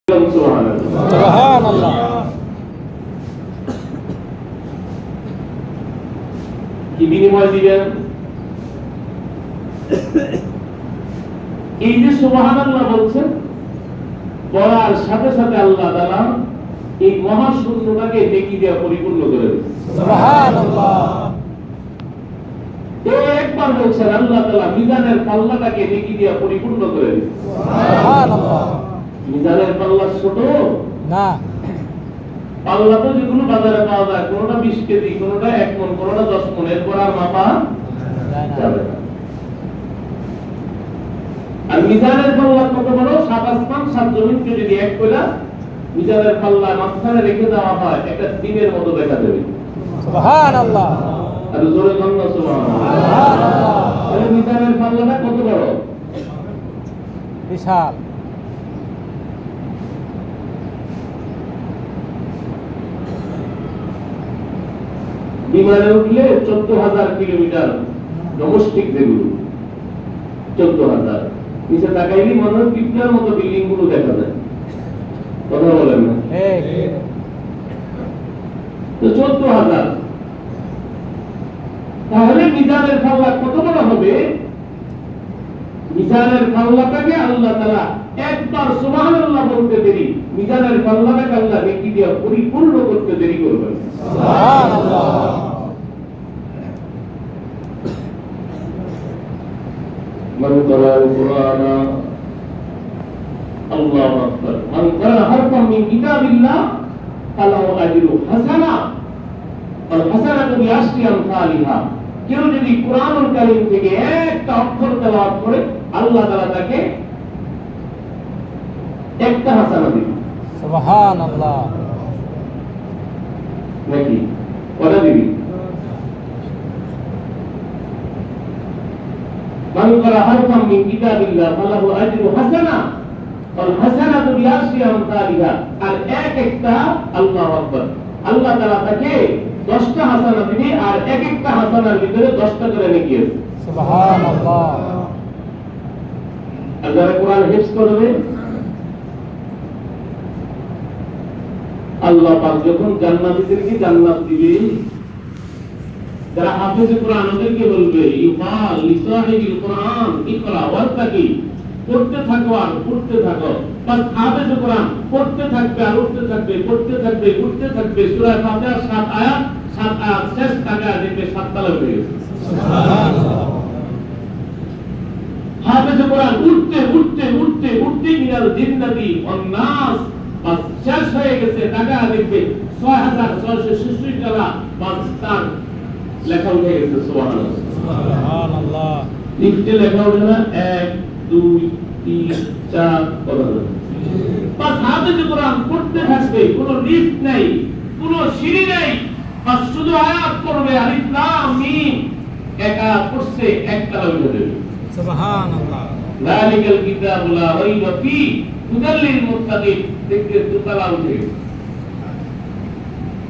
সুবহানাল্লাহ। কি বিনিময় দিবেন? এই যে সুবহানাল্লাহ বলছেন, পড়ার সাথে সাথে আল্লাহ তাআলা এই মহাশূন্যটাকে নেকি দিয়ে পরিপূর্ণ করে দেন। সুবহানাল্লাহ। একবার বলছেন আল্লাহ তাআলা মিজানের পাল্লাটাকে নেকি দিয়ে পরিপূর্ণ করে দেন। সুবহানাল্লাহ। মিজানের পাল্লা ছোট না, পাল্লা তো যেগুলো বাজারে পাওয়া যায়, কোনটা 20 কেজি, কোনটা 1 মণ, কোনটা 10 মণ, এরপর আর মাপা যাবে না। আর মিজানের পাল্লা কত বড়? 7 আসমান 7 জমিনকে যদি এক কইরা মিজানের পাল্লা মাঝখানে রেখে দেওয়া হয়, একটা দিনের মতো দেখা যাবে। সুবহানাল্লাহ। আর জোরে বলুন সুবহানাল্লাহ। তাহলে মিজানের পাল্লাটা কত বড়? বিশাল। বিমানে উঠলে 14,000 কিলোমিটার ডোমেস্টিক যেগুলো 14,000, নিচে তাকাইলে মনে হয় পিপলার মতো বিল্ডিং গুলো দেখা যায়। কথা বলেন না? তো 14,000, তাহলে মিজানের পাল্লা কত বড় হবে? মিজানের পাল্লাটাকে আল্লাহ তাআলা একবার সুবহানাল্লাহ বলতে দেরি, মিজানের পাল্লাটাকে আল্লাহ নেকি দিয়ে পরিপূর্ণ করতে দেরি করবেন। সুবহানাল্লাহ। মান ক্বারাআল কুরআনা, আল্লাহু আকবার, মান ক্বারাআ হারফান মিন কিতাবিল্লাহ ফালাহু আজরু হাসানা ওয়াল হাসানাতু বিআশরি আমসালিহা। কেউ যদি কুরআনুল কারীম থেকে একটা অক্ষর তেলাওয়াত করে, আল্লাহ তাআলা তাকে একটা হাসানা দিবেন। সুবহানাল্লাহ। নাকি কটা দিবেন? মান ক্বারাআ হারফান মিন কিতাবিল্লাহ ফালাহু আজরু হাসানা ওয়াল হাসানাতু বিআশরি আমসালিহা। আর এক একটা আল্লাহু আকবার, আল্লাহ তাআলা তাকে 10টা হাসানা দিবে, আর এক একটা হাসানার ভিতরে 10টা করে নেকি আছে। সুবহানাল্লাহ। আর যারা কোরআন হিফজ করবে, আল্লাহ পাক যখন জান্নাতীদেরকে জান্নাত দিবে, যারা হাফেজ কোরআন ওদেরকে বলবে ইউকাল লিসাহিবিল কোরআন ইকরা ওয়াত্তাকি, পড়তে থাকো আর পড়তে থাকো। বাস হাফেজ কোরআন পড়তে থাকবে আর উঠতে থাকবে, পড়তে থাকবে উঠতে থাকবে। সূরা ফাতিহা 7 আয়াত, 7 আয়াত শেষ টাকা দেখবে 7 তালা হয়ে গেছে। সুবহানাল্লাহ। হাফেজ কোরআন উঠতে উঠতে উঠতে উঠতে মিনাল জিন্নাতি ওয়ান নাস, বাস শেষ হয়ে গেছে টাকা দেখবে 6666 টাকা, বাস তার লেখা উঠে গেছে। সুবহানাল্লাহ। সুবহানাল্লাহ। লিখতে লেখা উঠে না 1 2 3 4 কথা বলে, বাস হাফেজ কোরআন পড়তে থাকবে, কোনো লিফট নাই, কোনো সিঁড়ি নাই, বাস শুধু আয়াত পড়বে, আলিফ লাম মিম, একা পড়ছে একটা উঠে যাবে। সুবহানাল্লাহ। যালিকাল কিতাবু লা রাইবা ফি হুদাল লিল মুত্তাকিন, দেখতে দুতলা উঠে গেছে।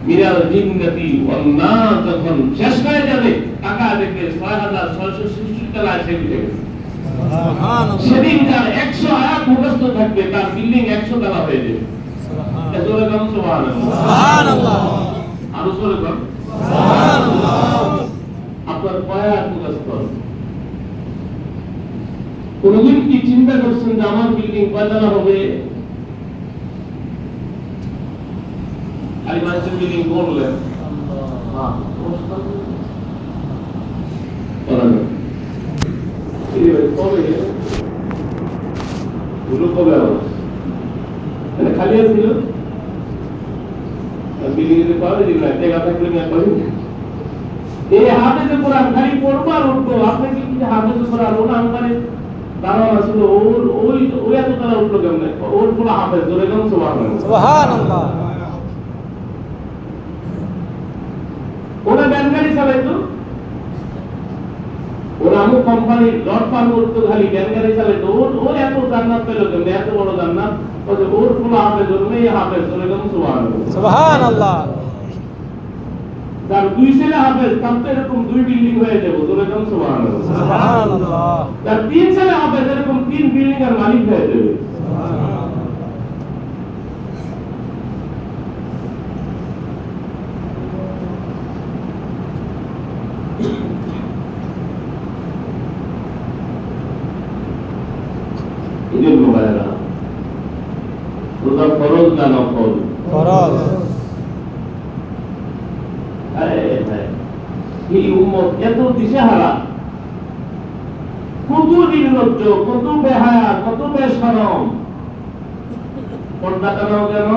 মিনাল জিন্নাতি ওয়ান নাস যখন শেষ হয়ে যাবে, টাকা দেখবে 6666 টাকা এসে উঠে গেছে। সুবহানাল্লাহ। সেদিন তার 100 আয়াত মুখস্থ থাকবে, তার বিল্ডিং 100 টাকা হয়ে যাবে। এজোরে গান সুবহানাল্লাহ। সুবহানাল্লাহ। আরো জোরে গান সুবহানাল্লাহ। আপনার কয় আয়াত মুখস্থ আছে? কোনদিন কি চিন্তা করছেন যে আমার বিল্ডিং কয়তলা হবে? খালি মানুষের বিল্ডিং বললেন খালি ছিল বিল্ডিং পাবে জায়গা থাকলে এই হাফেজে কোরআন খালি পড়বো আর উঠবো। আপনি কি হাফেজে কোরআন ওনা আমাদের ধারণা ছিল ওই এত তারা উঠলো কেমনে? ওর পুরো হাফেজ, জোরে গান সুবহানাল্লাহ। সুবহানাল্লাহ। ওরা ব্যানগাড়ি চালাইতো, ওরা আমু কোম্পানির লট পার করতো, খালি ব্যানগাড়ি চালাইতো। ওর এত জান্নাত পেল কেমনে? এত বড় জান্নাত। ওর পুরো হাফেজ, ওর মেয়ে হাফেজ, জোরে গান সুবহানাল্লাহ। সুবহানাল্লাহ। যার 2 ছেলে হাফেজ, তার তো এরকম 2 বিল্ডিং হয়ে যাবে, জোরে গান সুবহানাল্লাহ। সুবহানাল্লাহ। যার 3 ছেলে হাফেজ, এরকম 3 বিল্ডিং এর মালিক হয়ে যাবে। রোজা ফরজ না নফল? ফরজ। এই উম্মত এত দিশেহারা, কত নির্লজ্জ, কত বেহায়া, কত বেশরম। পর্দা কেন কেন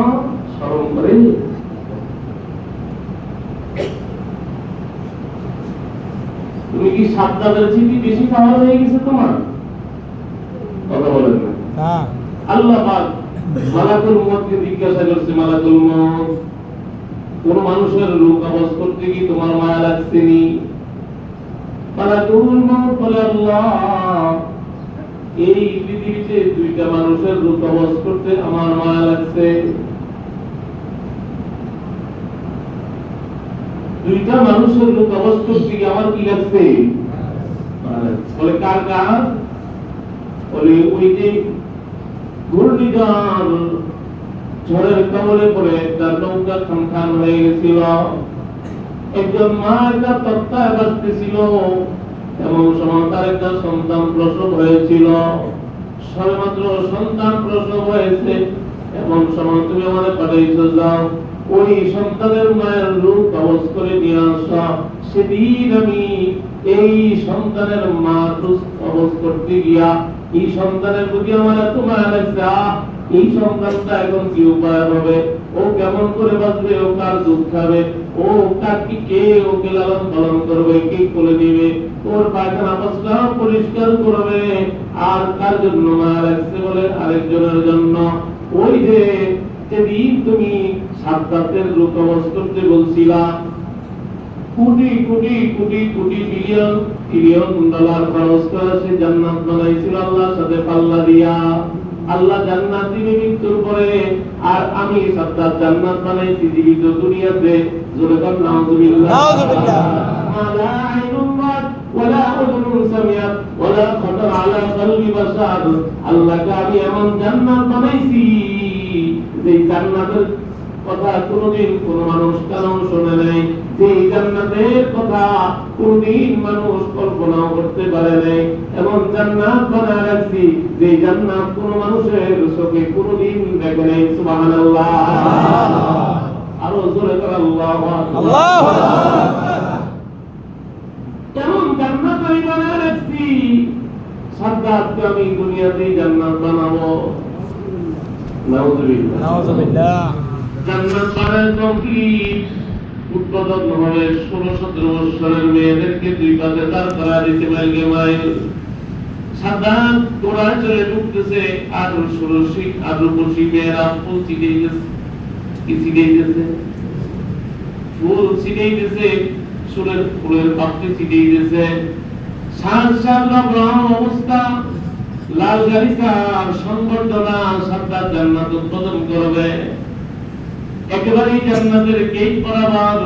শরম করে? তুমি কি সাদ্দাদের চিঠি বেশি খাওয়া হয়ে গেছে তোমার? কথা বলেন না। হ্যাঁ। আল্লাহ পাক মালাকুল মউতকে জিজ্ঞাসা করছে, মালাকুল মউত, কোন মানুষের রূহ কবজ করতে কি তোমার মায়া লাগছেনি? মালাকুল মউত বলে, আল্লাহ, এই পৃথিবীতে দুইটা মানুষের রূহ কবজ করতে আমার মায়া লাগছে। দুইটা মানুষের রূহ কবজ করতে কি আমার কি লাগছে? বলে কার কার? বলে ওই যে ঘূর্ণিঝড়, ঝড়ের কবলে পড়ে তার নৌকা খান হয়ে গেছিল, একজন মা একটা তক্তায় বাঁচতেছিল, এমন সময় তার একটা সন্তান প্রসব হয়েছিল। সবেমাত্র সন্তান প্রসব হয়েছে, এমন সময় তুমি আমাদের পাঠাইছো, যাও ওই সন্তানের মায়ের রূহ কবজ করে নিয়ে আসো। সেদিন আমি এই সন্তানের মা রূহ কবজ করতে গিয়া এই সন্তানের প্রতি আমার এত মায়া লাগছে, এই সন্তানটা এখন কি উপায় হবে, ও কেমন করে বাঁচবে, ও কার দুধ খাবে, ও কাকে কে ওকে লালন পালন করবে, কে কোলে নিবে, ওর পায়খানা পায়খানা পরিষ্কার করবে, আর কার জন্য মায়া লাগছে? বলে আরেকজনের জন্য। ওই যে যেদিন তুমি সাদ্দাতের রূহ কবজ করতে বলছিলা, crore crore crore crore billion trillion dollar খরচ করে সে জান্নাত বানাইছিল আল্লাহর সাথে পাল্লা দিয়া। আল্লাহ জান্নাত দিবে মৃত্যুর পরে, আর আমি সাদ্দাত জান্নাত বানাইছি জীবিত দুনিয়াতে। জোরে বল নাউযুবিল্লাহ। নাউযুবিল্লাহ। মালা আইনুন রাত ওয়ালা উযুনুন সামিআত ওয়ালা খাতার আলা কলবি বাশার। আল্লাহকে আমি এমন জান্নাত বানাইছি যে জান্নাতের কথা কোনদিন কোন মানুষ কারণ শোনে নাই, যে জান্নাতের কথা কোনদিন মানুষ কল্পনাও করতে পারে নাই। এমন জান্নাত বানায় রাখছি যে জান্নাত কোন মানুষের চোখে কোনদিন দেখে নাই। সুবহানাল্লাহ। আরো জোরে করে আল্লাহু আকবার। আল্লাহু আকবার। এমন জান্নাত আমি বানায় রাখছি, সাদ্দাতকে আমি দুনিয়াতেই জান্নাত বানাবো। নাউযুবিল্লাহ। নাউযুবিল্লাহ। জান্নাত পাওয়ার কমপ্লিট উৎপাদন হবে 16-17 বছরের মেয়েদেরকে দুই পাশে দাঁড় করা দিতে মাইলকে মাইল। সাদ্দাত ঘোড়ায় চড়ে ঢুকতেছে, আর ষোড়শী আর রূপসী মেয়েরা ফুল ছিটাইতেছে। কি ছিটাইতেছে? ফুল ছিটাইতেছে, ফুলের পাপড়ি ছিটাইতেছে। সাজ অবস্থা, লাল গালিচার সংবর্ধনা। সাদ্দাত জান্নাত উৎপাদন করবে। একেবারে জান্নাতের গেট বরাবর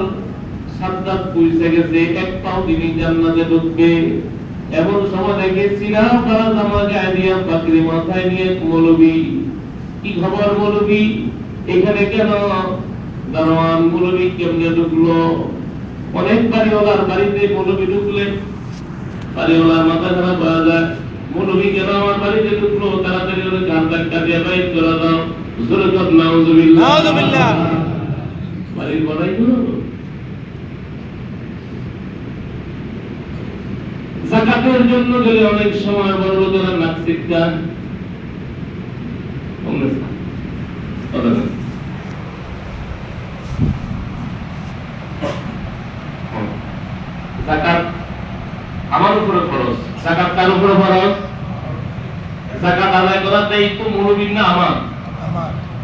সাদ্দাত পৌঁছে গেছে, এক পাও তিনি জান্নাতে ঢুকবে। এমন সময় দেখে সিনা পারা জামা গায়ে দিয়া পাগড়ি মাথায় নিয়ে মৌলবী। কি খবর মৌলবী, এখানে কেন? দারোয়ান মৌলবী কেমনে ঢুকলো? অনেক বাড়িওয়ালার বাড়িতে মৌলবী ঢুকলে বাড়িওয়ালার মাথা খারাপ হয়ে যায়। মৌলবী কেন আমার বাড়িতে ঢুকলো? তাড়াতাড়ি ওরে গান ধাক্কা দিয়ে বাইর করে দাও। জোরে কর নাউযুবিল্লাহ। নাউযুবিল্লাহ। বাড়ির বড়াই করো। যাকাতের জন্য গেলে অনেক সময় বড় লোকেরা নাক সিটকান। যাকাত আমার উপরে খরচ। যাকাত কার উপরে খরচ? যাকাত আদায় করার দায়িত্ব মুরব্বির না আমার?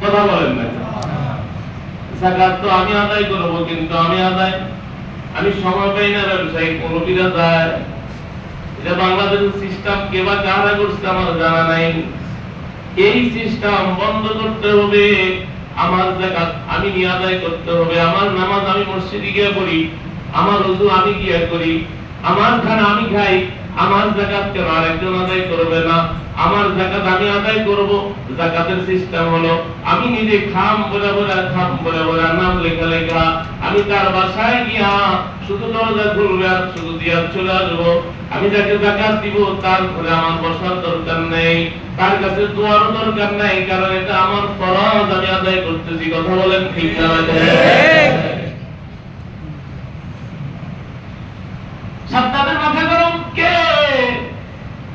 কথা বলেন না। যাকাত তো আমি আদায় করব, কিন্তু আমি সময় পাই না। ব্যবসায়িক মুরব্বিরা যায়। এটা বাংলাদেশের সিস্টেম কে বা কারা করছে আমার জানা নাই। এই সিস্টেম বন্ধ করতে হবে। আমার যাকাত আমি নিয়ে আদায় করতে হবে। আমার নামাজ আমি মসজিদে গিয়ে পড়ি, আমার ওযু আমি গিয়ে করি, আমার খানা আমি খাই, আমার যাকাত কেন আরেকজন আদায় করবে না? আমার যাকাত আমি আদায় করব। যাকাতের সিস্টেম হলো আমি নিজে খাম বলে নাম লেখা লেখা আমি তার বাসায় গিয়া শুধু দরজা খুলবে আর শুধু দিয়া চলে আসবো। আমি যাকে যাকাত দিব তার ঘরে আমার বসার দরকার নেই, তার কাছে দোয়ারও দরকার নেই, কারণ এটা আমার ফরজ, আমি আদায় করতেছি। কথা বলেন ঠিক না? সাদ্দামের মাথা গরম কে?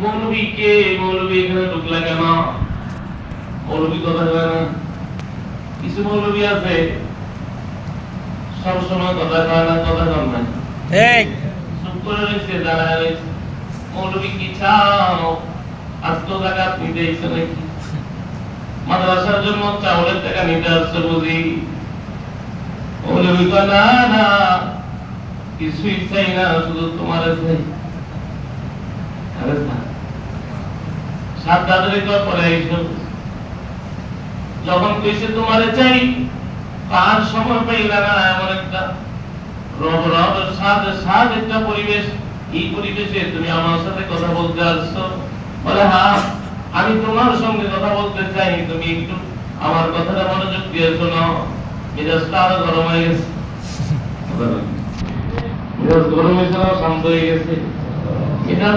মৌলবী কে? মৌলবী এখানে ঢুকলা কেন? মৌলবী কথা কয় না। কিছু মৌলবী আছে সবসময় কথা কয় না, কথা কন না, চুপ করে রয়েছে, দাঁড়ায় রয়েছে। মৌলবী কি চাও? আজকে জাকাত নিতে এসে নাকি? মাদ্রাসার জন্য চাউলের টাকা নিতে আসছে বুঝি? মৌলবী কয় না না, কিছুই চাই না, শুধু তোমার চাই। সাদ্দাদের পরে আইসো, যখন কইছে তোমারে চাই, তার সময় পাইলা না। এমন একটা রব সাদ একটা পরিবেশ, এই পরিবেশে তুমি আমার সাথে কথা বলতে আসছো? বলে হ্যাঁ, আমি তোমার সঙ্গে কথা বলতে চাই, তুমি একটু আমার কথাটা মনোযোগ দিয়ে শোনো। মেজাজটা আরো গরম হয়ে গেছে, মেজাজ গরম হয়েছে না শান্ত হয়ে গেছে? এটা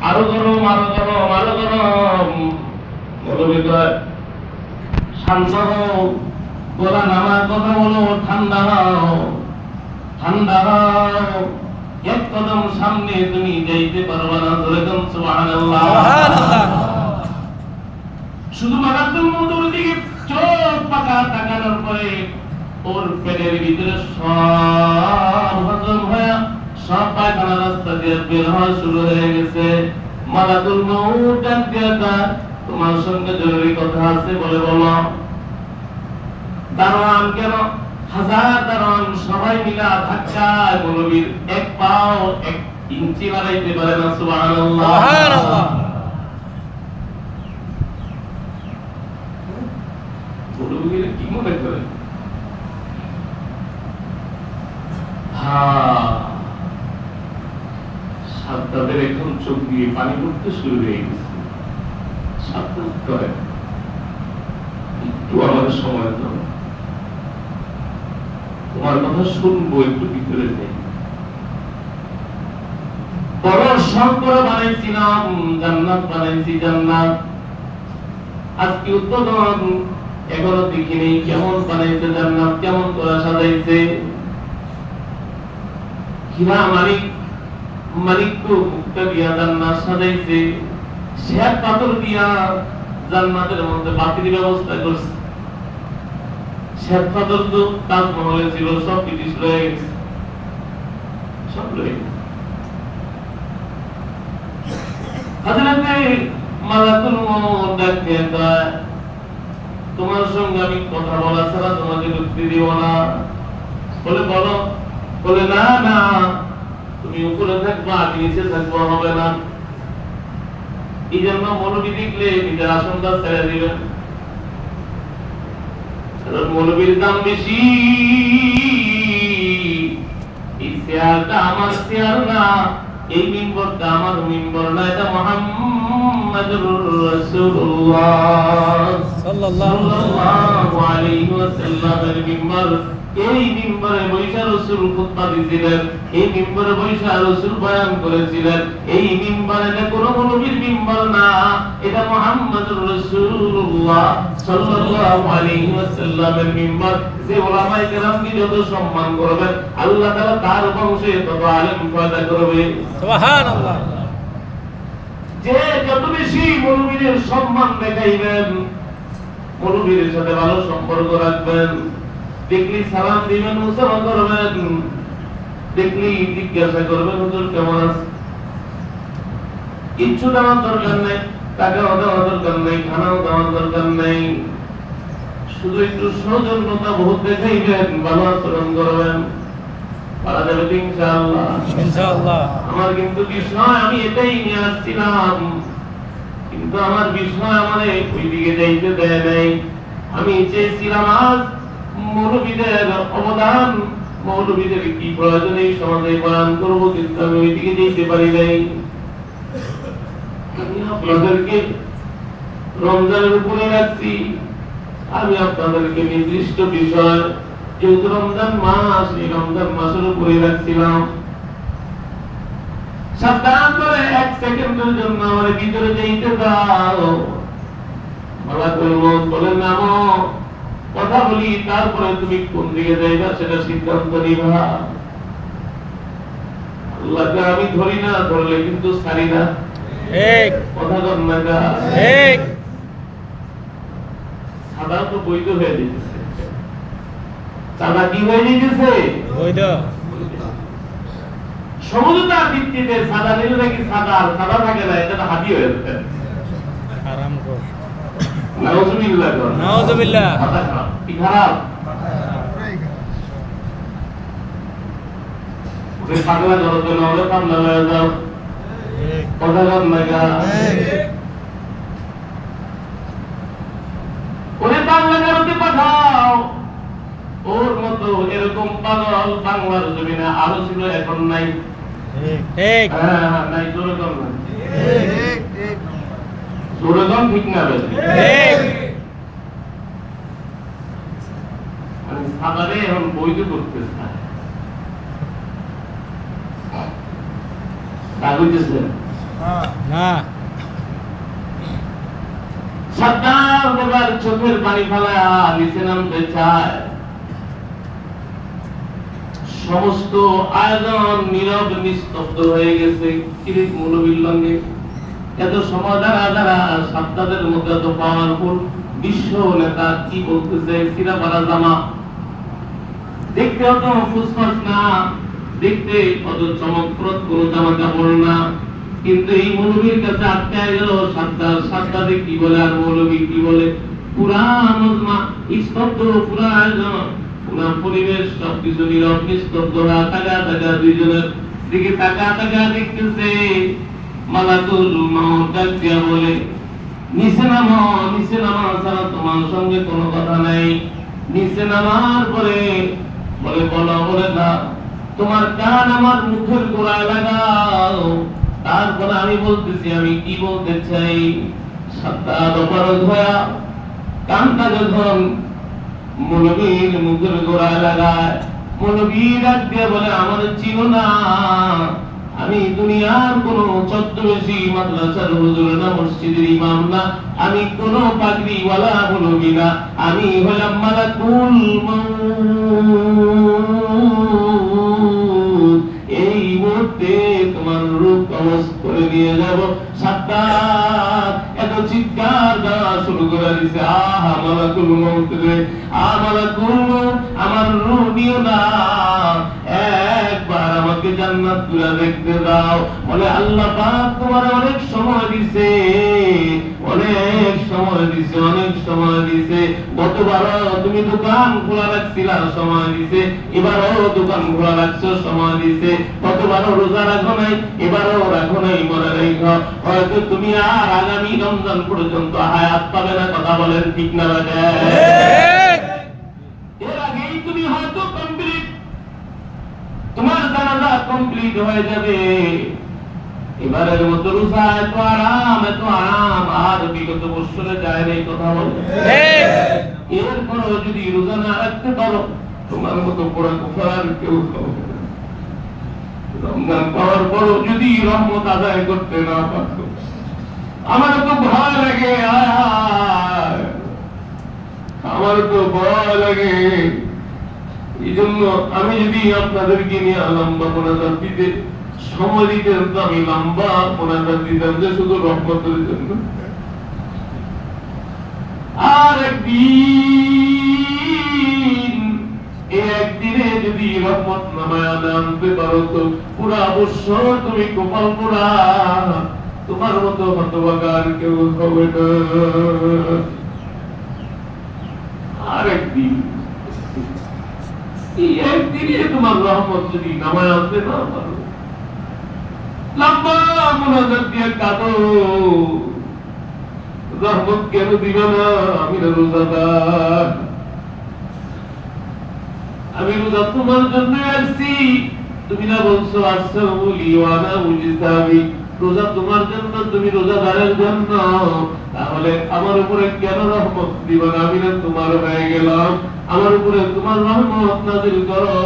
আরো গরম, আরো গরম, আরো গরম। শান্ত হও, গলা নামা কথা বলো, ঠান্ডা হও, ঠান্ডা হও। এক কদম সামনে তুমি যাইতে পারবা না। সুবহানাল্লাহ। শুধু মারাতুল মউতের দিকে চোখ পাকা তাকানোর পরে ওর পেটের ভিতরে সব হজম হয়ে সব পায়খানা রাস্তা দিয়ে বের হওয়া শুরু হয়ে গেছে। মালাকুল মউত ডাক দিয়ে তোমার সঙ্গে জরুরি কথা আছে, বলে বলো। দারোয়ান কেন? হাজার দারোয়ান সবাই মিলা ধাক্কায় মৌলবীর এক পাও 1 ইঞ্চি বাড়াইতে পারে না। সুবহানাল্লাহ। মৌলবীরা কি মনে করে? সাদ্দাদের এখন চোখ দিয়ে পানি পড়তে শুরু হয়ে গেছে। সাদ্দাত করে একটু আমার সময় দাও, তোমার কথা শুনবো, একটু ভিতরে যাই। বড় শখ করে বানাইছিলাম জান্নাত, বানাইছি জান্নাত। আজকে উদ্বোধন, এখনো দেখি নেই কেমন বানাইছে জান্নাত, কেমন করে সাজাইছে। হীরা মানিক্য মুক্তা দিয়া জান্নাত সাজাইছে, শ্বেত পাথর দিয়া জান্নাতের মধ্যে বাতির ব্যবস্থা করছে। শ্বেত পাথর তো তাজমহলে ছিল, সব ব্রিটিশ রয়ে গেছে, সব রয়ে গেছে। হযরতে মালাকুল মউত ডাক দিয়ে কয়, তোমার সঙ্গে আমি কথা বলা ছাড়া তোমাকে মুক্তি দিব না। বলে বলো। বলে না না, তুমি উপরে থাকবা, আমি নিচে থাকবো, হবে না। এই জন্য মৌলবী দেখলে নিজের আসনটা ছেড়ে দিবেন, কারণ মৌলবীর দাম বেশি। এই চেয়ারটা আমার চেয়ার না, এই মিম্বরটা আমার মিম্বর না, এটা মুহাম্মাদুর রাসূলুল্লাহ সাল্লাল্লাহু আলাইহি ওয়াসাল্লামের মিম্বর। এই মিম্বরে বৈশা রাসূল খুতবা দিছিলেন, এই মিম্বরে বৈশা রাসূল বয়ান করেছিলেন। এই মিম্বর এটা কোন নবীর মিম্বর না, এটা মুহাম্মাদুর রাসূলুল্লাহ সাল্লাল্লাহু আলাইহি ওয়াসাল্লামের মিম্বর। যে উলামায়ে কেরামকে যত সম্মান করবেন, আল্লাহ তাআলা তার বংশে তত আলেম পয়দা করবে। সুবহানাল্লাহ। যে যত বেশি মুমিনের সম্মান দেখাইবেন, মুমিনের সাথে ভালো সম্পর্ক রাখবেন, দেখলি সালাম দিবেন, মুসাফা করবেন, দেখলি জিজ্ঞাসা করবেন হুজুর কেমন আছে। কিচ্ছু দেওয়ার দরকার নেই, টাকাও দেওয়ার দরকার নেই, খানাও দেওয়ার দরকার নেই, শুধু একটু সৌজন্যতা বহুত দেখাইবেন, ভালো আচরণ করবেন, পারা যাবে ইনশাআল্লাহ। ইনশাআল্লাহ। আমার কিন্তু বিষয় আমি এটাই নিয়ে আসছিলাম, কিন্তু আমার বিষয় আমার ওই দিকে যাইতে দেয় নাই। আমি চেয়েছিলাম আজ মৌলবীদের অবদান, মৌলবীদের কি প্রয়োজন এই সমাজে বয়ান করবো, কিন্তু আমি ওই দিকে যেতে পারি নাই। আপনাদেরকে রমজানের উপরে রাখছি, আমি আপনাদেরকে নির্দিষ্ট বিষয় যেহেতু রমজান মাস, এই রমজান মাসের উপরে রাখছিলাম। সাবধান করে 1 সেকেন্ডের জন্য আমার ভিতরে যেতে দাও। মালাকুল মউত বলেন নামো, কথা বলি, তারপরে তুমি কোন দিকে যাইবা সেটা সিদ্ধান্ত নিবা। আল্লাহকে আমি ধরি না, ধরলে কিন্তু ছাড়ি না। ঠিক কথা কর না গা। ঠিক সাদা তো বৈধ হয়ে যেতেছে। সাদা কি হয়ে যেতেছে? বৈধ সমঝোতার ভিত্তিতে সাদা নিলে নাকি সাদা, আর সাদা থাকে না, এটা তো হাতি হয়ে যাচ্ছে। আরাম কর নাউজুবিল্লাহ। নাউজুবিল্লাহ। মাথা খারাপ, কি খারাপ? ওরে পাগলা জড়ো তো নরে কামলা হয়ে যাও। কথা কর না গা। ওরে পাগলা জড়োতে পাঠাও। ওর মতো এরকম পাগল বাংলার জমিনে আরো ছিল, এখন নাই। ঠিক হ্যাঁ, নাই, জোরে কর না। জোরে কর, ঠিক না রে? ঠিক মানে সাদারে এখন বৈধ করতে চায়। তা হইতেছে না সাদ্দাম এবার চোখের পানি ফেলা নিচে নামতে চায়। সমস্ত আয়োজন নীরব নিস্তব্ধ হয়ে গেছে। কিরিক মৌলবীর লঙ্গে এত সময় যারা যারা সাদ্দাদের মধ্যে এত পাওয়ারফুল বিশ্ব নেতা কি বলতেছে, সিরা পারা জামা দেখতে অত ফুসফাস না, দেখতে অত চমকপ্রদ কোন জামা কাপড় না, কিন্তু এই মৌলবীর কাছে আটকায় গেল। সাদ্দাদে কি বলে আর মৌলবী কি বলে, পুরা মজমা স্তব্ধ, পুরা আয়োজন, পুরা পরিবেশ সবকিছু নীরব নিস্তব্ধ। তাকা তাকা দুইজনের দিকে তাকা তাকা দেখতেছে। মালাকুল মউত ডাক দিয়া বলে, নিচে নামো, নিচে নামা ছাড়া তোমার সঙ্গে কোনো কথা নাই। নিচে নামার পরে বলে, বলো, বলে না, তোমার কান আমার মুখের গোড়ায় লাগাও, তারপরে আমি বলতেছি আমি কি বলতে চাই। সাদ্দাত অপরাধ হয়া কানটা যখন মৌলবীর মুখের গোড়ায় লাগায়, মৌলবী ডাক দিয়ে বলে, আমার চিনো না, আমি দুনিয়ার কোন ছদ্মবেশী মাদ্রাসার হুজুর না, মসজিদের ইমাম না, আমি কোন পাগড়িওয়ালা মৌলবী না, আমি হলাম মালাকুল মউত। এই মুহূর্তে তোমার রূপ কবজ করে নিয়ে যাব। সাদ্দাত এত চিৎকার দেওয়া শুরু করে দিছে, আহা মালাকুল মউত রে, মালাকুল মউত, আমার রূহ নিও না, একবার আমাকে জান্নাত ঘুরে দেখতে দাও। বলে, আল্লাহ পাক তোমার অনেক সময় দিছে, অনেক সময় দিছে, অনেক সময় দিছে। গতবারও তুমি দোকান খোলা রাখছিলা, সময় দিছে, এবারও দোকান খোলা রাখছো, সময় দিছে। গতবারও রোজা রাখো নাই, এবারও রাখো নাই, মনে রেখো, হয়তো তুমি আর আগামী রমজান পর্যন্ত হায়াত পাবে না। কথা বলেন ঠিক না বাজে? এর আগেই তুমি হয়তো কমপ্লিট, তোমার জানাজা কমপ্লিট হয়ে যাবে। এবারের মতো রোজা এত আরাম, এত আরাম আর বিগত বছরে যায় নাই। কথা বলে এরপরও যদি রোজা না রাখতে পারো, তোমার মতো পোড়া কুফার কেউ হবে না। রমজান পাওয়ার পরও যদি রহমত আদায় করতে না পারো, আমার তো ভয় লাগে, আমার তো ভয় লাগে। এই জন্য আমি যদি আপনাদেরকে নিয়ে লম্বা মোনাজাত দিতে সময় দিতেন, তো আমি লম্বা মোনাজাত দিতাম, যে শুধু রহমতের জন্য। আর একদিন, এই একদিনে যদি রহমত নামায় আনতে পারো, তো পুরা বছর তুমি কপাল পোড়া, তোমার মতো হতভাগা আর কেউ হবে না। আর একদিন, এই একদিনে তোমার রহমত যদি নামায় আনতে না পারো, লম্বা মোনাজাত দিয়ে কাঁদো, রহমত কেন দিবে না? আমি রোজাদার, আমি রোজা তোমার জন্য আসছি। তুমি না বলছো আসসালামু আলাইকুম ওয়া আনা মুজতাবি, রোজা তোমার জন্য, তুমি রোজাদারের জন্য, তাহলে আমার উপরে কেন রহমত দিবা না? আমি না তোমার হয়ে গেলাম, আমার উপরে তোমার রহমত নাযিল করো।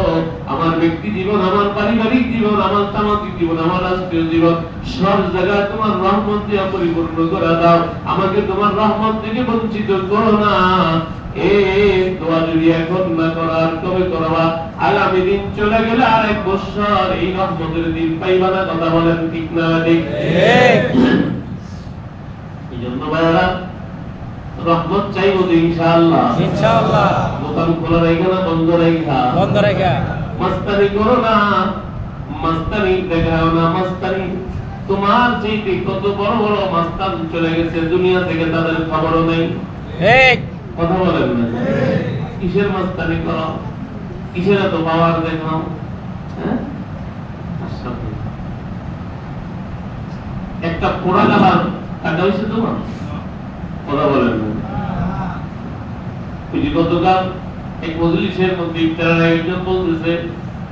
আমার ব্যক্তি জীবন, আমার পারিবারিক জীবন, আমার সামাজিক জীবন, আমার রাষ্ট্রীয় জীবন, সব জায়গায় তোমার রহমত দিয়ে পরিপূর্ণ করে দাও। আমাকে তোমার রহমত থেকে বঞ্চিত করো না। এই দোয়া যদি এখন না করার কবে করবা? আগামী দিন চলে গেলে আরেক বছর এই রহমতের দিন পাইবা না। কথা বলেন ঠিক না ঠিক? এই জন্য ভাইরা রহমত চাইবো তো ইনশাআল্লাহ। ইনশাআল্লাহ। দোকান খোলা রাখা না বন্ধ রাখা? বন্ধ রেখা। মাস্তানি করো না, মাস্তানি দেখাও না। মাস্তানি তোমার চাইতে কত বড় বড় মাস্তান চলে গেছে দুনিয়া থেকে, তাদের খবরও নেই। ঠিক। কথা বলেন না? কিসের মাস্তানি করো? কিসের এত পাওয়ার দেখাও? হ্যাঁ, একটা পোড়া গালার টাকা হয়েছে তোমার? কথা বলেন না? গতকাল এক মজলিসের মধ্যে ইফতারের একজন বলতেছে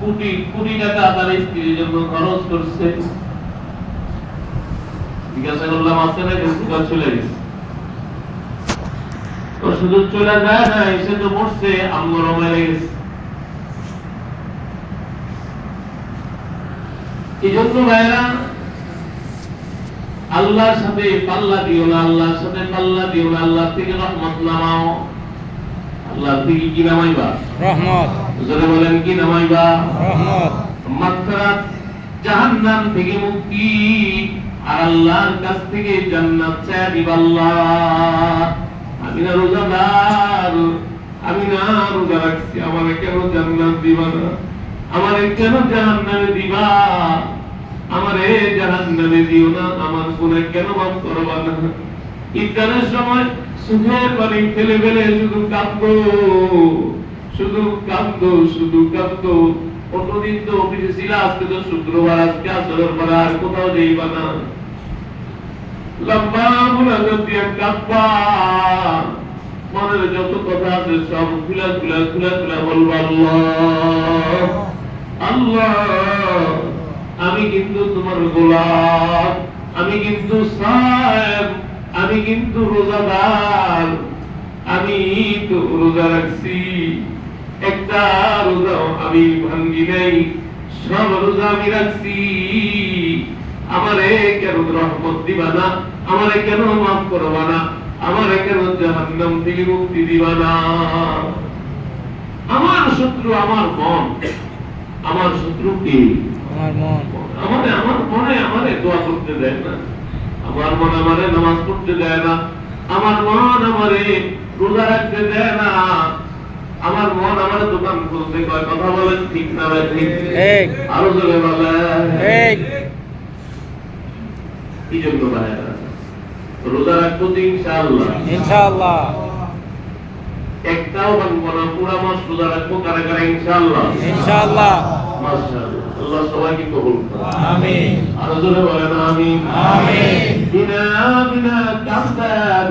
কোটি কোটি টাকা তার স্ত্রীর জন্য খরচ করছে। জিজ্ঞাসা করলাম আছে না? চলে গেছে। তো শুধু চলে যায় না, এসে তো মরছে, আম্মর মেরে গেছে। এই জন্য ভাইরা আল্লাহর সাথে পাল্লা দিও না, আল্লাহর সাথে পাল্লা দিও না। আল্লাহ থেকে রহমত নামাও। আল্লাহ থেকে কি নামাইবা? রহমত। জোরে বলেন কি নামাইবা? রহমত। মাগফিরাত, জাহান্নাম থেকে মুক্তি, আর আল্লাহর কাছ থেকে জান্নাত চাই দিবা। আল্লাহ, আমি না রোজাদার, আমি না রোজা রাখছি, আমারে কেন জান্নাত দিবা না? আমারে কেন জাহান্নামে দিবা? আমারে জাহান্নামে দিও না। আমার গুনাহ কেন মাফ করবা না? ইফতারের সময় সুখের পানি ফেলে ফেলে শুধু কাঁদো, শুধু কাঁদো, শুধু কাঁদো। অন্যদিন তো অফিসে ছিল, আজকে তো শুক্রবার, আজকে আসরের পরে আর কোথাও যাইবা না। লম্বা মুনাজাত দিয়ে কাঁদবা, মনের যত কথা আছে সব খুলা খুলা খুলা খুলা বলবা, আল্লাহ আল্লাহ, আমি কিন্তু তোমার গোলাম, আমি কিন্তু সায়েম, আমি কিন্তু রোজাদার, আমি তো রোজা রাখছি, একটা রোজা আমি ভাঙ্গি নাই, সব রোজা আমি রাখছি। আমারে কেন রহমত দিবা না? আমারে কেন মাফ করবা না? আমারে কেন জাহান্নাম থেকে মুক্তি দিবা না? আমার শত্রু আমার মন। আমার শত্রু কি? আমার মন। আমার মনে আমারে দোয়া করতে দেয় না, আমার মন আমারে নামাজ পড়তে দেয় না, আমার মন আমারে রোজা রাখতে দেয় না, আমার মন আমারে দোকান খুলতে কয়। কথা বলেন ঠিক না ভাই? ঠিক। আরো জোরে বলেন। এই জন্য ভাইরা রোজা রাখবো তো ইনশাআল্লাহ। ইনশাআল্লাহ। একটাও ভাঙবো না, পুরা মাস রোজা রাখবো। কারা কারা ইনশাআল্লাহ? ইনশাআল্লাহ। মাশাআল্লাহ। আল্লাহ সবাইকে কবুল করুন। আমিন। আরো জোরে বলেন আমিন। আমিন। বিনা বিনা কাফতান,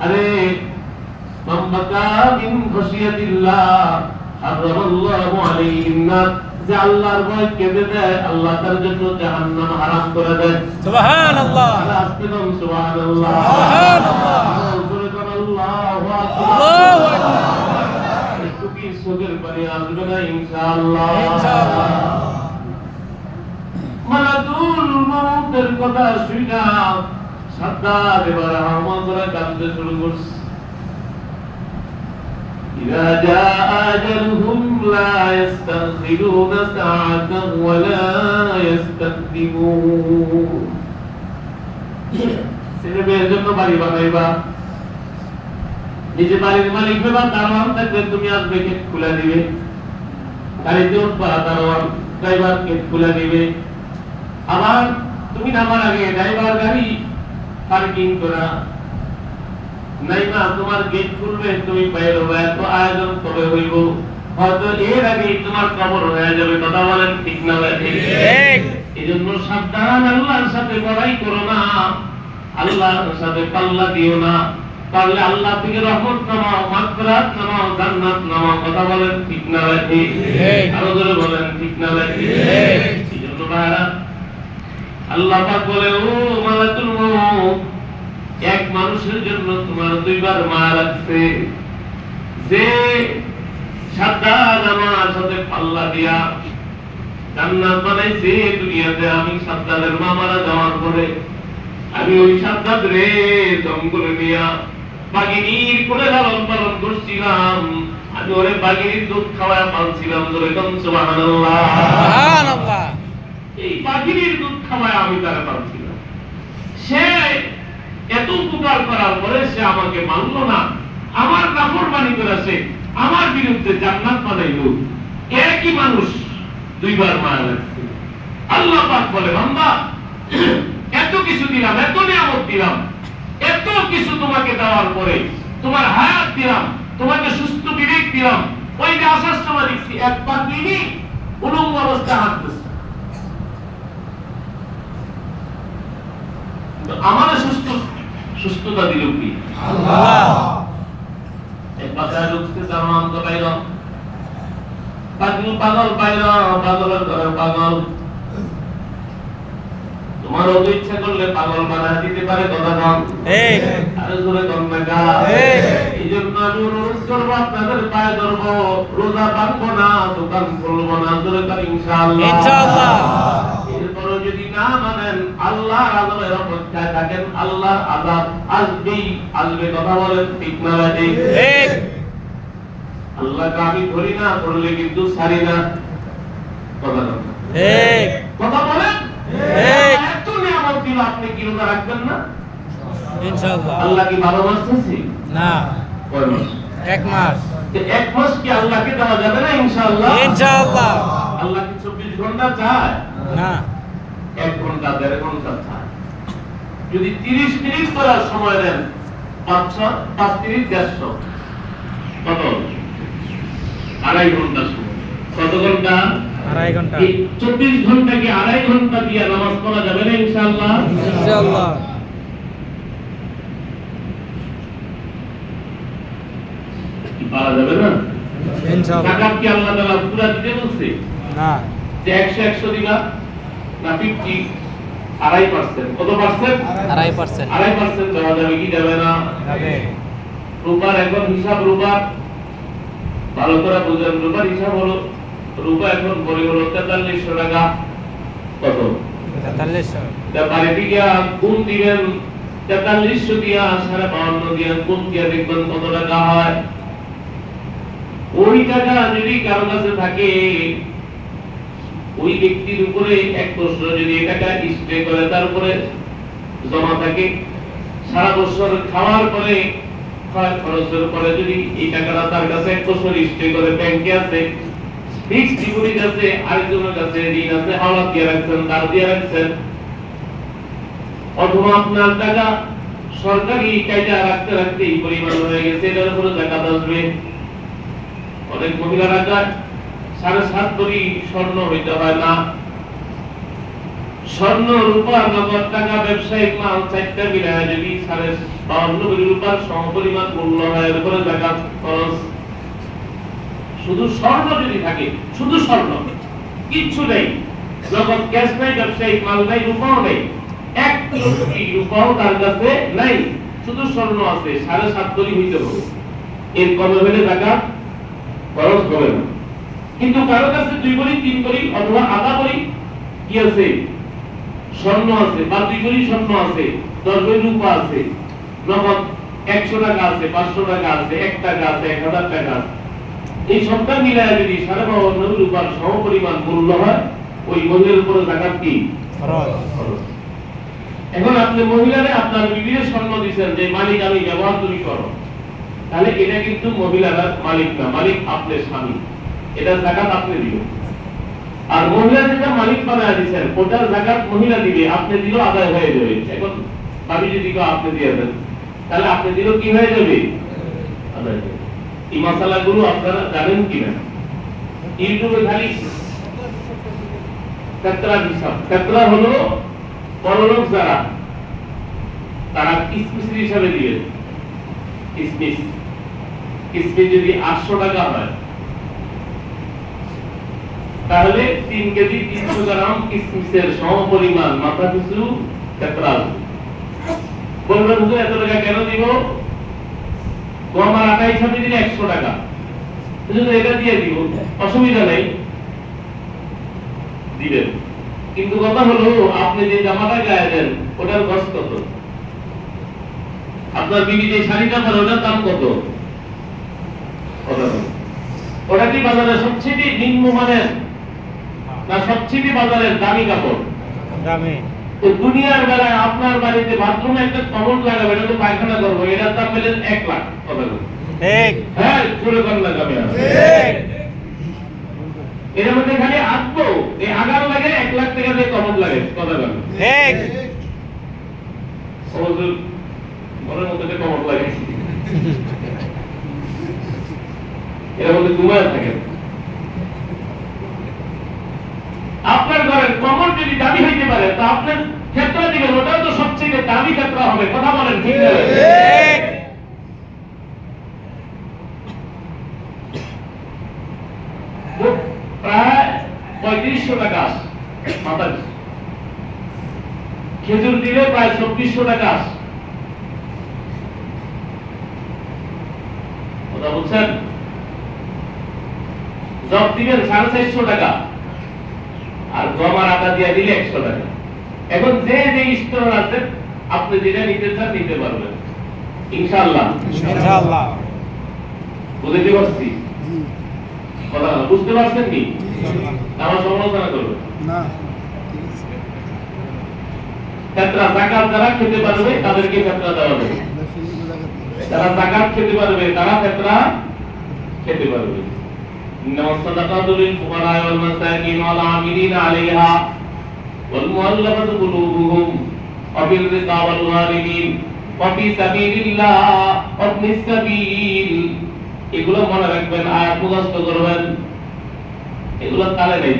আরে মান বাকা মিন খাশিয়াতিল্লাহ হারামাল্লাহু আলাইহিন নার। যে আল্লাহর ভয় কেঁদে দেয়, আল্লাহ তার জন্য জাহান্নাম হারাম করে দেয়। সুবহানাল্লাহ। আস্তে বলুন সুবহানাল্লাহ। সুবহানাল্লাহ। জোরে বলেন আল্লাহু আকবার। আল্লাহু আকবার। একটু কি চোখের পানি আসবে না? ইনশাআল্লাহ। ইনশাআল্লাহ। মালাকুল মউতের কথা শুনা সাদ্দাত এবার আহমদ করে কাঁদতে শুরু করছে। إذا جاء أجلهم لا يستأخرون ساعة ولا يستقدمون। ছেলেমেয়ের জন্য বাড়ি বানাইবা, নিজে বাড়ির মালিক হইবা, দারোয়ান থাকবে, তুমি আসবে গেট খুলে দিবে। গাড়িতে উঠবা, দারোয়ান ড্রাইভার গেট খুলে দিবে। আবার তুমি নামার আগে ড্রাইভার গাড়ি পার্কিং করা নাইমা, তোমার গেট খুলবে, তুমি বাইরে হবে। এত আয়োজন তবে হইব, হয়তো এর আগে তোমার কবর হয়ে যাবে। কথা বলেন ঠিক না? ঠিক। এই জন্য সাবধান, আল্লাহর সাথে লড়াই করো না, আল্লাহর সাথে পাল্লা দিও না। পারলে আল্লাহ থেকে রহমত নামাও, মাগফিরাত নামাও, জান্নাত নামাও। কথা বলেন ঠিক না? ঠিক। আরো জোরে বলেন ঠিক না? ঠিক। এই জন্য ভাইরা আল্লাহ পাক বলে, ও মালাকুল মউত, এক মানুষের জন্য তোমার দুইবার মায়া লাগছে। যে সাদ্দাত আমার সাথে পাল্লা দিয়া জান্নাত বানাইছে দুনিয়াতে, আমি সাদ্দাতের মা মারা যাওয়ার পরে আমি ওই সাদ্দাত রে জঙ্গলে নিয়া বাগিনীর কোলে লালন পালন করছিলাম। আমি ওরে বাগিনীর দুধ খাওয়ায় পালছিলাম। ধরে কোন সুবহানাল্লাহ। সুবহানাল্লাহ। এই বাগিনীর দুধ খাওয়ায় আমি তারা পালছিলাম। সে এত উপকার করার পরে সে আমাকে মানলো না, আমার নাফরমানি করেছে, আমার বিরুদ্ধে জান্নাত বানাইল। একই মানুষ দুইবার মায়া লাগছে। আল্লাহ পাক বলে, বান্দা, এত কিছু দিলাম, এত নিয়ামত দিলাম, এত কিছু তোমাকে দেওয়ার পরে তোমার হায়াত দিলাম, তোমাকে সুস্থ বিবেক দিলাম, ওই যে আসার সময় দেখছি একবার দিনই উলঙ্গ অবস্থা হাঁটতেছে। আমার সুস্থতা দিল কি আল্লাহ। এক বাসায় ঢুকতে জানাম তো বাইর পাগল বাইর, পাগলের ঘরে পাগল। তোমার অত ইচ্ছা করলে পাগল বানায় দিতে পারে, কথা কম ঠিক। আরে জোরে কম না গা। ঠিক। এই জন্য আমি অনুরোধ করবো, আপনাদের পায়ে ধরবো, রোজা ভাঙবো না, দোকান খুলবো না, জোরে কর ইনশাআল্লাহ। ইনশাআল্লাহ। এরপরে যদি না মানেন, আল্লাহর আযাবের অপেক্ষায় থাকেন, আল্লাহর আযাব আসবেই আসবে। কথা বলেন ঠিক না ঠিক? ঠিক। আল্লাহকে আমি ধরি না, ধরলে কিন্তু ছাড়ি না। কথা বলেন। ঠিক। কথা বলেন। ঠিক। এত নিয়ামত দিল, আপনি কি রোজা রাখবেন না? ইনশাআল্লাহ। আল্লাহ কি 12 মাস চাইছে? না, কয় মাস? 1 মাস। যে 1 মাস কি আল্লাহকে দেওয়া যাবে না ইনশাআল্লাহ? ইনশাআল্লাহ। আল্লাহ কি 24 ঘন্টা চায়? না। 1 ঘন্টা 1.5 ঘন্টা চায়। যদি 30 মিনিট করার সময় দেন, 5 মিনিট 150, কত? 2.5 ঘন্টা সময়। কত ঘন্টা? 2.5 ঘন্টা। এই 24 ঘন্টাকে 2.5 ঘন্টা দিয়ে নামাজ পড়া যাবে না ইনশাআল্লাহ? ইনশাআল্লাহ। কি পারা যাবে না? ইনশাআল্লাহ। যাকাত কি আল্লাহ তাআলা পুরা দিতে বলছে? না। যে 100 দিবা না 50? 2.5%। কত পার্সেন্ট? 2.5%। 2.5% দেওয়া যাবে কি যাবে না? যাবে। রূপার এখন হিসাব, রূপার ভালো করে বুঝেন, রূপার হিসাব হলো, রূপা এখন পড়ে হলো 4300 টাকা। কত? 4300। বাড়িতে গিয়া গুণ দিবেন, 4300 দিয়া 52.5 দিয়া গুণ দিয়া দেখবেন কত টাকা হয়। ওই টাকা যদি কারো কাছে থাকে, ওই ব্যক্তির উপরে 1 বছর যদি এই টাকা স্টে করে, তার উপরে জমা থাকে, সারা বছর খাওয়ার পরে, খরচের পরে যদি এই টাকাটা তার কাছে 1 বছর স্টে করে, ব্যাংকে আছে, ফিক্সড ডিপোজিট আছে, আরেকজনের কাছে ঋণ আছে, হাওলাত দিয়ে রাখছেন, দাঁড় দিয়ে রাখছেন, অথবা আপনার টাকা সরকারি কায়দা রাখতে রাখতে এই পরিমাণ হয়ে গেছে, এটার উপরে যাকাত আসবে। অনেক মহিলারা যায় 7.5 ভরি স্বর্ণ হইতে হয় না, স্বর্ণ রূপা নগদ টাকা ব্যবসায়িক মাল 4টা মিলায় যদি 52 ভরি রূপার সমপরিমাণ মূল্য হয়, এর উপরে যাকাত খরচ। শুধু স্বর্ণ যদি থাকে, শুধু স্বর্ণ, কিচ্ছু নেই, নগদ ক্যাশ নাই, ব্যবসায়িক মাল নাই, রূপাও নেই, 1 কোটি রূপাও তার কাছে নাই, শুধু স্বর্ণ আছে, 7.5 ভরি হইতে হবে। এর কমে হলে যাকাত খরচ হবে না। কিন্তু কারো কাছে 2 ভরি 3 ভরি অথবা আধা ভরি কি আছে, স্বর্ণ আছে, বা 2 ভরি স্বর্ণ আছে, 10 ভরি রূপা আছে, নগদ 100 টাকা আছে, 500 টাকা আছে, 1 টাকা আছে, 1000 টাকা আছে, এই সবটা মিলায় যদি 52 রূপার সমপরিমাণ মূল্য হয়, ওই মূল্যের উপরে যাকাত কি খরচ। এখন আপনি মহিলারে আপনার বিবির স্বর্ণ দিবেন যে মালিক আমি ব্যবহার তুমি করো, তাহলে এটা কিন্তু মহিলারা মালিক না, মালিক আপনার স্বামী, এটা যাকাত আপনি দিবেন। আর মহিলা যেটা মালিক বানায় দিবেন, ওটার যাকাত মহিলা দিবে, আপনি দিলেও আদায় হয়ে যাবে। এখন ভাবি যদি আপনি দিয়ে দেন, তাহলে আপনি দিলেও কি হয়ে যাবে, আদায় হয়ে যাবে। এই মাসালাগুলো আপনারা জানেন কিনা? ইউটিউবে খালি ফেতরা হিসাব, ফেতরা হলো পরলোক যারা, তারা কিসমিস হিসাবে দিবে। কিসমিস কিসমিস যদি 800 টাকা হয়, তাহলে 3 কেজি 300 গ্রাম কিশমিশের সমপরিমাণ মাথা পিছু ক্ষেত্রা বলবেন হুজুর এত টাকা কেন দিব? গমের আটা হিসাবে দিলে 100 টাকা, হুজুর এটা দিয়ে দিব, অসুবিধা নেই, দিবেন। কিন্তু কথা হলো আপনি যে জামাটা গায়ে দেন ওটার গস কত? আপনার বিবি যে শাড়িটা পরে ওটার দাম কত? ওটা কি বাজারে সবচেয়ে নিম্নমানের না সবচেয়ে বাজারের দামি কাপড়? দামি। তো দুনিয়ার বেলায় আপনার বাড়িতে বাথরুমে একটা কমোড লাগাবে, এটা তো পায়খানা করবো, এটার দাম পেলেন 1 লাখ। কথা বলুন ঠিক। হ্যাঁ, জোরে কর না যাবে না। ঠিক। এর মধ্যে খালি আসবো এই আগার লাগে 1 লাখ টাকা দিয়ে কমোড লাগে। কথা বলুন ঠিক। হুজুর মনের মধ্যে কমোড লাগে, এর মধ্যে ঘুমায় থাকে। আপনার ঘরের কমর যদি দামি হইতে পারে তা আপনার ক্ষেত্র দিবেন, ওটাও তো সবচেয়ে দামি ক্ষেত্র হবে। কথা বলেন ঠিক না? প্রায় 3500 টাকা মাথা পিছু। খেজুর দিলে প্রায় 2400 টাকা। কথা বলছেন? জব দিবেন 450 টাকা, আর গমের আটা দিয়ে দিলে 100 টাকা। এখন যে যে স্তর আছে আপনি যেটা নিতে চান নিতে পারবেন ইনশাআল্লাহ। ইনশাআল্লাহ। বুঝতে পারছি? কথা বুঝতে পারছেন কি? আমার সমালোচনা করবেন না। ক্ষেত্রা যাকাত যারা খেতে পারবে তাদেরকে ক্ষেত্রা দেওয়া হবে, যারা যাকাত খেতে পারবে তারা ক্ষেত্রা খেতে পারবে। إنما الصدقات للفقراء والمساكين والعاملين عليها والمؤلفة قلوبهم وفي الرقاب والغارمين وفي سبيل الله وابن السبيل। এগুলো মনে রাখবেন, আয়াত মুখস্থ করবেন, এগুলো তালে নেই,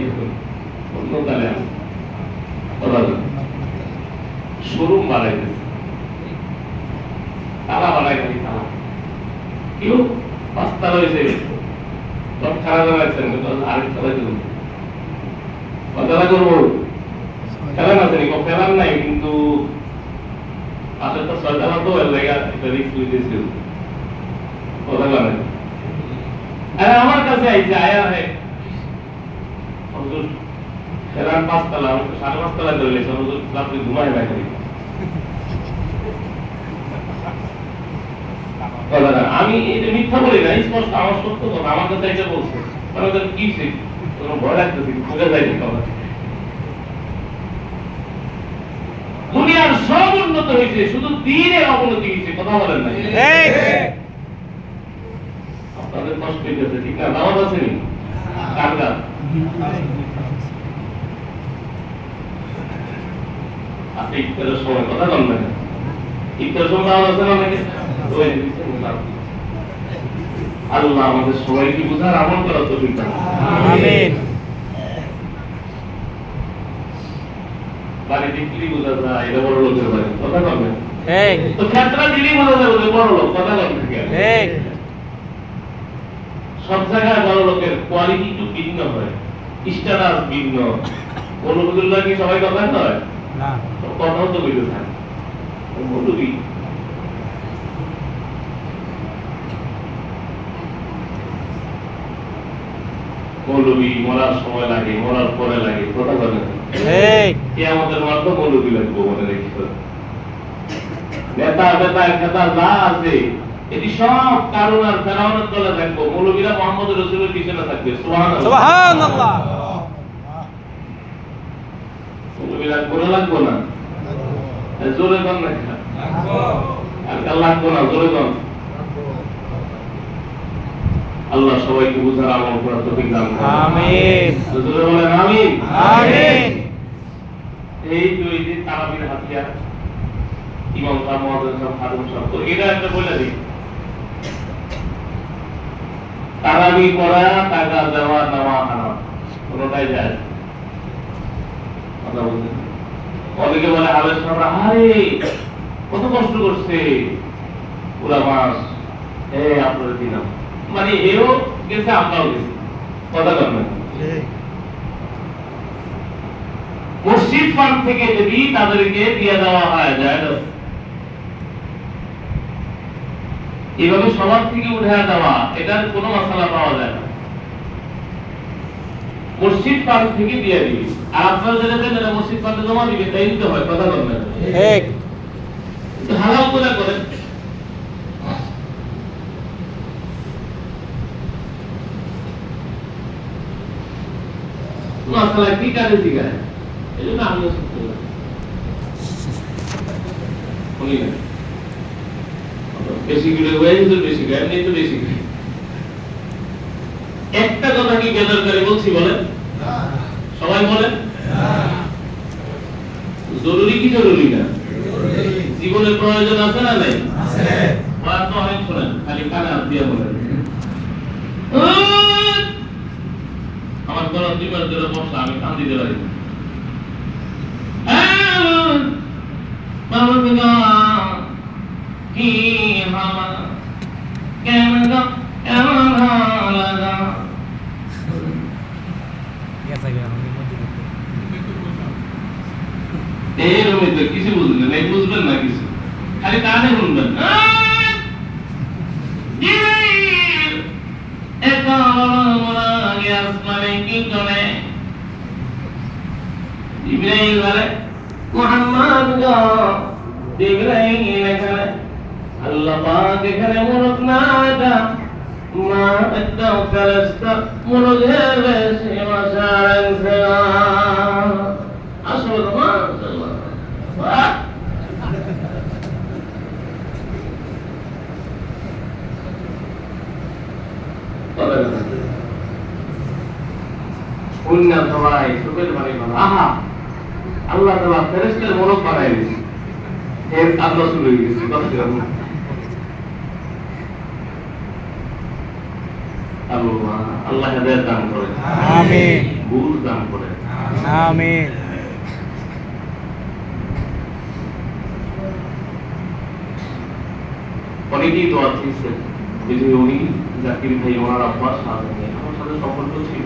অন্য তালে আছে। শোরুম বাড়াইতেছে, তালা বাড়াইতেছে, তালা কেউ 5 তালা হয়েছে, সব খারাপ হয়েছে, আরেক তালা দেবো, কতলা করবো? ফেলান আছে নাকি? ফেলান নাই, কিন্তু পাশের তো 6 তালা তো এর জায়গা একটা রিস্ক লইতেছে। কথা বলেন? আরে আমার কাছে আইছে, আয়া হে হুজুর ফেলান 5 তালা, আমি তো 5.5 তালা ধরে লেছি, হুজুর আপনি ঘুমায় না খালি। আমি এটা মিথ্যা বলি না, স্পষ্ট আমার সত্য কথা, আমার কাছে এটা বলছে, মানে কি কোনো ভয় লাগতেছে, বুঝে যায়নি কথা। দুনিয়ার সব উন্নত হয়েছে, শুধু দ্বীনের অবনতি হয়েছে। কথা বলেন না? আপনাদের কষ্ট হয়েছে, ঠিক না? দাওয়াত আছে নি? কার কার? আচ্ছা, ইফতারের সময় কথা বলেন না, ইফতারের সময় দাওয়াত আছে না নাকি? আল্লাহ আমাদের সবাইকে বুঝার আমল করার তৌফিক দান করুন। আমিন। বাড়িতে কি বুঝা যায়? এটা বড় লোকের বাড়ি। কথা বলবেন? ঠিক। তো ক্ষেত্রা দিলেই বোঝা যাবে যে বড় লোক। কথা বলবেন? ঠিক। সব জায়গায় বড় লোকের কোয়ালিটি একটু ভিন্ন হয়, স্ট্যাটাস ভিন্ন। মৌলবীগুলো কি সবাই কথা হয় না? কথাও তো বুঝে থাকে। মৌলবী মৌলবী মরার সময় লাগে, মরার পরে লাগে। কথা বলেন? ঠিক। কিয়ামতের মাঠ তো মৌলবী লাগবে, মনে রেখে। নেতা বেতা খেতা যা আছে এটি সব কারণ আর ফেরাউনের তলে থাকবো, মৌলবীরা মুহাম্মদ রাসূলের পিছনে থাকবে। সুবহানাল্লাহ। সুবহানাল্লাহ। মৌলবীরা কোনে লাগবো না? জোরে কর না, আর কাল লাগবো না, জোরে কর। আল্লাহ সবাইকে বুঝার আমল করার তৌফিক দান করুন। আমিন। জোরে বলেন আমিন। আমিন। এই দুই দিন তারাবির হাতিয়ার ইমাম সাহেব, মুয়াজ্জিন সাহেব, খাদেম সাহেব, তো এটা একটা বলে দিই, তারাবি পড়া, টাকা দেওয়া নেওয়া হারাম, কোনটাই যায় না। কথা বলতে অনেকে বলে হাবেশ সাহেব, আরে কত কষ্ট করছে পুরা মাস, আপনার দিন মানে এও গেছে, আমরাও গেছি। কথা বলবেন? মসজিদ ফান্ড থেকে যদি তাদেরকে দিয়ে দেওয়া হয় যায় না, এইভাবে সবার থেকে উঠে দেওয়া, এটার কোনো মশলা পাওয়া যায় না। মসজিদ ফান্ড থেকে দিয়ে দিবি, আর আপনারা যেটা দেন এটা মসজিদ ফান্ডে জমা দিবে, তাই দিতে হয়, কথা বলবেন ঠিক। হালাল করে করেন। মশলা কি কাজে শিখায়, এই জন্য আমিও শিখতে পারি। শুনি না বেশি করে ওয়াইজ বেশি গায়, এমনি তো বেশি গায়। একটা কথা কি বেদরকারি বলছি বলেন? সবাই বলেন জরুরি কি জরুরি না? জীবনের প্রয়োজন আছে না নাই? আছে। আর তো অনেক শোনেন, খালি কানে হাত দিয়ে বলেন আমার গলা দুইবার ধরে বসা, আমি কান দিতে পারি না। কি হামা কেমন কেমন লাগা এরকমই তো, কিছু বুঝলেন এই বুঝবেন না, কিছু খালি কানে শুনবেন। আল্লাহ পাক এখানে মরক না মা একটা ফেরেশতা মরকের বেশি মশারেন আসলে মাশাআল্লাহ পুণ্য সবাই সুখের বাড়ি বলা আহা আল্লাহ তাআলা ফেরেশতার মরক বানাই দিয়েছে, এর আল্লাহ শুরু হয়ে গেছে কথা বলুন। আল্লাহ আল্লাহ হেদায়েত দান করেন, আমিন। বুঝ দান করেন, আমিন। অনেকেই দোয়া চেয়েছেন, যে উনি জাকির ভাই ওনার আব্বা সাথে আমার সাথে সম্পর্ক ছিল,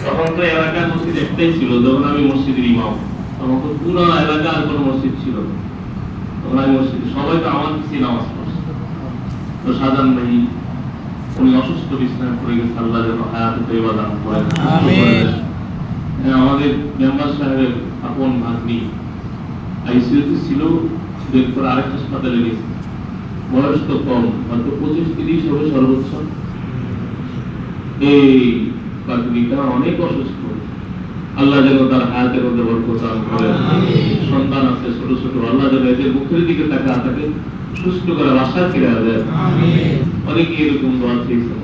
তখন তো এলাকার মসজিদ একটাই ছিল, যখন আমি মসজিদের ইমাম, তখন তো পুরো এলাকা আর কোনো মসজিদ ছিল না, তখন আমি মসজিদ সবাই তো আমার কাছে নামাজ পড়ছে। তো শাহজাহান ভাই উনি অসুস্থ বিছানায় পড়ে গেছে, আল্লাহ যেন হায়াতে তৈবা দান করেন। আমাদের মেম্বার সাহেবের আপন ভাগ্নি আইসিইউতে ছিল, এরপর আরেক হাসপাতালে গেছে, বয়স তো কম, হয়তো 25-30 হবে সর্বোচ্চ। এই ভাগ্নিটা অনেক অসুস্থ, আল্লাহ যেন তার হায়াতের মধ্যে বরকত দান করেন। সন্তান আছে ছোট ছোট, আল্লাহ যেন এদের মুখের দিকে তাকে সুস্থ করে বাসায় ফিরে দেয়। অনেকে এরকম দোয়া চেয়েছেন।